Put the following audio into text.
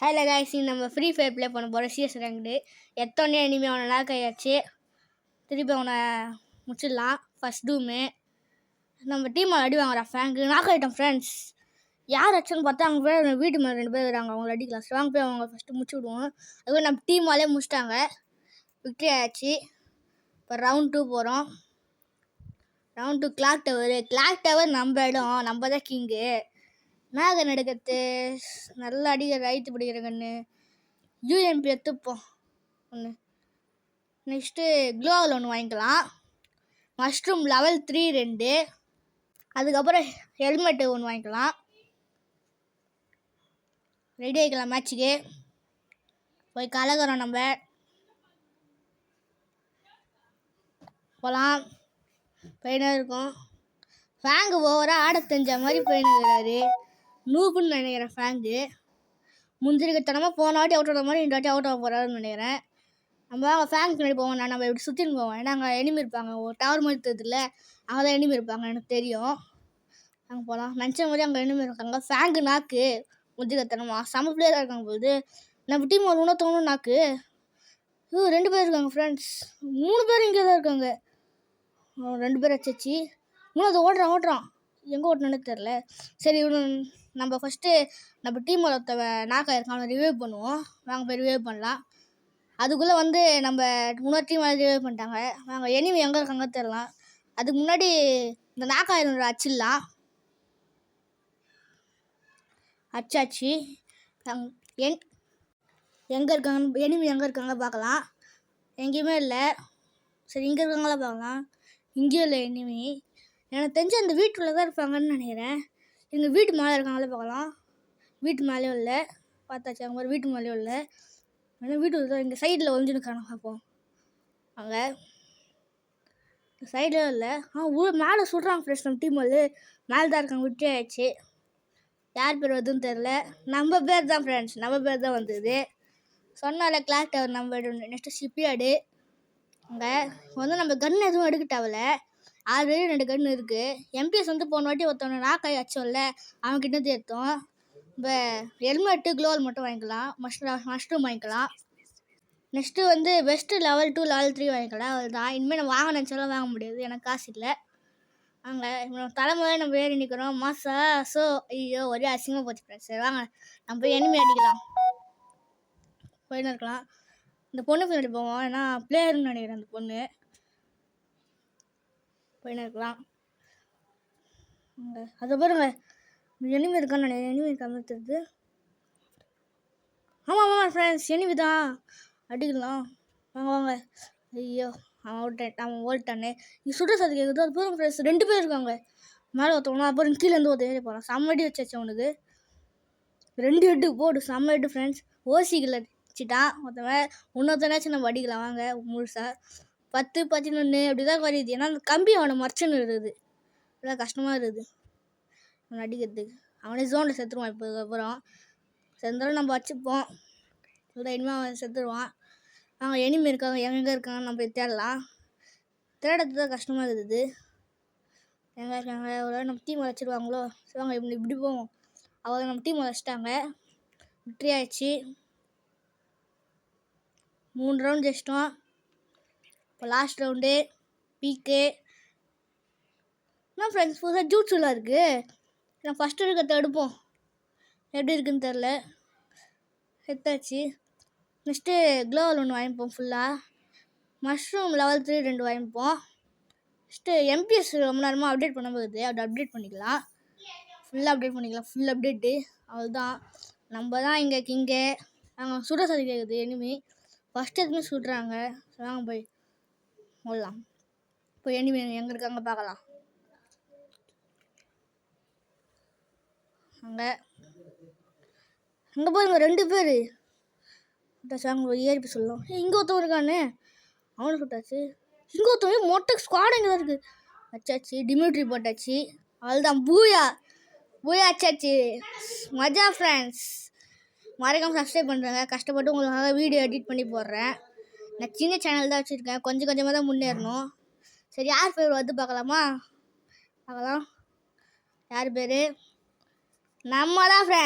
Hello guys, நம்ம free fire play பண்ண போகிறோம். சிஎஸ் ரேங்க்டு எத்தோடனே இனிமேல் அவனை லாக் ஆகியாச்சு. திருப்பி அவனை முடிச்சிடலாம். ஃபஸ்ட் டூமு நம்ம டீம் அடி வாங்குறா. ஃபேங்கு லாக் ஆகிட்டோம் ஃப்ரெண்ட்ஸ். யார் ஆச்சுன்னு பார்த்தா அவங்க பேர் வீட்டு மேலே 2 பேர் வராங்க. அவங்கள அடிக்கலாம். வாங்க போய் அவங்க ஃபஸ்ட்டு முடிச்சு விடுவோம். அதுவும் நம்ம டீம் வாலே முடிச்சிட்டாங்க. விக்ட்ரி ஆயாச்சு. இப்போ ரவுண்ட் 2 போகிறோம். ரவுண்ட் 2 கிளாக் டவர் நம்ம இடம். நம்ம தான் கிங்கு. மேகன் எடுக்கிறது நல்லா அடிக்கிற ரைத்து பிடிக்கிற கன்று யூஎம்பி எடுத்துப்போம் ஒன்று. நெக்ஸ்ட்டு க்ளோவில் ஒன்று வாங்கிக்கலாம். Mushroom level 3 2. அதுக்கப்புறம் ஹெல்மெட்டு ஒன்று வாங்கிக்கலாம். ரெடி ஆகிக்கலாம் மேட்ச்சுக்கு. போய் கலக்கிறோம். நம்ம போகலாம். போயினே இருக்கும். ஃபேங்கு ஓவராக ஆட தெரிஞ்ச மாதிரி போயினுக்கிறாரு. நூப்புன்னு நினைக்கிறேன். ஃபேங்கு முந்திரிக்கத்தனமாக போன வாட்டி அவுட் ஆகிற மாதிரி இந்த வாட்டி அவுட் ஆக போகிறாருன்னு நினைக்கிறேன். நம்ம அங்கே ஃபேங்க் பின்னாடி போவோம். நம்ம இப்படி சுற்றின்னு போவோம். ஏன்னா அங்கே எனிமி இருப்பாங்க. ஒரு டவர் மாதிரி தெரியுதுல்ல, அங்கே தான் எனிமி இருப்பாங்க. எனக்கு தெரியும். அங்கே போகலாம். நினச்ச மாதிரி அங்கே எனிமி இருக்காங்க. ஃபேங்கு நாக்கு முந்திரிக்கத்தனமாக செம பிளேயராக இருக்காங்க போது. நம்ம டீம் ஒரு உணர்த்தவனும் நாக்கு 2 பேர் இருக்காங்க ஃப்ரெண்ட்ஸ். 3 பேர் இங்கே தான் இருக்காங்க. 2 பேர் வச்சாச்சு. அது ஓடுறான். எங்கே ஓட்டணுன்னு தெரில. சரி, நம்ம ஃபஸ்ட்டு நம்ம டீம் ஒருத்தவ நாக்காக இருக்கான். அவனை ரிவைவ் பண்ணுவோம். வாங்க போய் ரிவைவ் பண்ணலாம். அதுக்குள்ளே நம்ம இன்னொரு டீம் ரிவைவ் பண்ணிட்டாங்க. வாங்க எனிமி எங்கே இருக்காங்க தெரிலாம். அதுக்கு முன்னாடி இந்த நாக்காயிரம் அச்சிடலாம். அச்சாச்சு. எங்கே இருக்காங்க எனிமி எங்கே இருக்காங்க பார்க்கலாம். எங்கேயுமே இல்லை. சரி, இங்கே இருக்காங்களா பார்க்கலாம். இங்கேயும் இல்லை எனிமி. எனக்கு தெரிஞ்சு அந்த வீட்டுக்குள்ளே தான் இருப்பாங்கன்னு நினைக்கிறேன். எங்கள் வீட்டு மேலே இருக்காங்களே பார்க்கலாம். வீட்டு மேலேயும் இல்லை. பார்த்தாச்சு. அங்கே மாதிரி வீட்டு மேலேயும் இல்லை. ஆனால் வீட்டுக்குள்ள தான் இங்கே சைடில் ஒழிஞ்சுருக்காங்க. பார்ப்போம். அங்கே சைடில் இல்லை. மேலே சுடுறாங்க ஃப்ரெஷ். நம்ம டீம் மேலே தான் இருக்காங்க. விட்டு ஆயிடுச்சு. யார் பேர் வருதுன்னு தெரில. நம்ம பேர் தான் ஃப்ரெண்ட்ஸ். நம்ம பேர் தான் வந்தது. சொன்னால கிளாக் டவர் நம்ம நெக்ஸ்ட்டு ஷிப்யார்டு. அங்கே நம்ம கன் எதுவும் எடுக்கிட்டாவில்ல. ஆல்ரெடி 2 கன்று இருக்குது. எம்பிஎஸ் போன வாட்டி ஒருத்தவனை நாக்காய் அச்சோம்ல, அவன்கிட்ட எடுத்தோம். இப்போ ஹெல்மெட்டு க்ளோவல் மட்டும் வாங்கிக்கலாம். மஷ்ரூம் வாங்கிக்கலாம். நெக்ஸ்ட்டு பெஸ்ட்டு லெவல் 2 லெவல் 3 வாங்கிக்கலாம். அவள் தான். இனிமேல் நம்ம வாங்க நினச்சாலும் வாங்க முடியாது. எனக்கு காசு இல்லை. அங்கே தலைமுறை நம்ம ஏறி நிற்கிறோம். ஐயோ ஒரே அசிங்கமாக போச்சு. சரி வாங்க நம்ம போய் எனிமி அடிக்கலாம். போயின்னு இருக்கலாம். இந்த பொண்ணு பின்னாடி போவோம். ஏன்னா பிளேயர்னு நினைக்கிறேன் அந்த பொண்ணு. போயின்னு இருக்கலாம். அதை பாருங்க, எனிமி இருக்கான்னு நினைக்கிறேன். எனிமி இருக்காம தெரியுது. ஆமாம் ஃப்ரெண்ட்ஸ், எனிமி தான். அடிக்கலாம். வாங்க. ஐயோ, அவன் ஓல்ட்டானே. நீ சுட சத்து கேட்குது. அது பாருங்க ஃப்ரெண்ட்ஸ், 2 பேர் இருக்காங்க. மேலே ஒருத்தவங்க, அப்புறம் கீழேருந்து ஒருத்தர் ஏறி போகலாம். செம்ம அடி வச்சாச்சு அவனுக்கு. 2 ஹெட்டு போடு. செம்ம ஹெட்டு ஃப்ரெண்ட்ஸ். ஓசிக்கில் வச்சுட்டான் ஒருத்தவன். இன்னொருத்தனாச்சும் நம்ம அடிக்கலாம். வாங்க முழுசாக 10 11 அப்படி தான் குறையுது. ஏன்னா அந்த கம்பி அவனை மறைச்சுன்னு இருக்குது. அதான் கஷ்டமாக இருக்குது அவனை அடிக்கிறதுக்கு. அவனே ஜோனில் செத்துருவான். இப்போ அப்புறம் செந்தாலும் நம்ம வச்சுப்போம். இனிமேல் அவன் செத்துருவான். அவங்க எனிமி இருக்காங்க. எங்கே இருக்காங்கன்னு நம்ம தேடலாம். தேடுறது தான் கஷ்டமாக இருக்குது. எங்கே இருக்காங்க? ஒரு நம்ம டீம் வச்சுருவாங்களோ. சொல்லுவாங்க இப்படி போவோம். அவங்க நம்ம டீம் வச்சுட்டாங்க. விக்ட்ரி ஆயிடுச்சு. 3 ரவுண்ட் ஜெயிச்சிட்டோம். இப்போ லாஸ்ட் ரவுண்டு பீக்கு. என்ன ஃப்ரெண்ட்ஸ், புதுசாக ஜூட்ஸுலாம் இருக்குது. நான் ஃபஸ்ட்டு இருக்கிறத எடுப்போம். எப்படி இருக்குன்னு தெரில. செத்தாச்சு. நெக்ஸ்ட்டு க்ளோவல் ஒன்று வாங்கிப்போம் ஃபுல்லாக. மஷ்ரூம் லெவல் 3 2 வாங்கிப்போம். நெக்ஸ்ட்டு எம்பிஎஸ் ரொம்ப நேரமாக அப்டேட் பண்ண போகுது. அப்படி அப்டேட் பண்ணிக்கலாம். ஃபுல்லாக அப்டேட் பண்ணிக்கலாம். Full update. அவ்வளோதான். நம்ம தான் இங்கே கிங்கே. நாங்கள் சுட சதி கேட்குது எனிமி. ஃபஸ்ட்டு எதுவுமே சுடுறாங்க. வாங்க போய் போடலாம். இப்போ எனிமி எங்கே இருக்காங்க பார்க்கலாம். அங்கே போய் 2 பேர் அங்கே ஏறி சொல்லலாம். இங்கே ஒருத்தவன் இருக்கானே, அவனை சுட்டாச்சு. இங்கே ஒருத்தவன் மொட்டை ஸ்குவாட் இங்கே தான் இருக்குது. வச்சாச்சு. டிமிட்ரி போட்டாச்சு. அவள்தான். பூயா அச்சாச்சு. மஜா ஃப்ரெண்ட்ஸ். மறக்காமல் சப்ஸ்கிரைப் பண்ணுறேங்க. கஷ்டப்பட்டு உங்களுக்காக வீடியோ எடிட் பண்ணி போடுறேன். நான் சின்ன சேனல் தான் வச்சுருக்கேன். கொஞ்சமாக தான் முன்னேறணும். சரி, யார் பேர் வந்து பார்க்கலாம். யார் பேர்? நம்ம தான் ஃப்ரெண்ட்.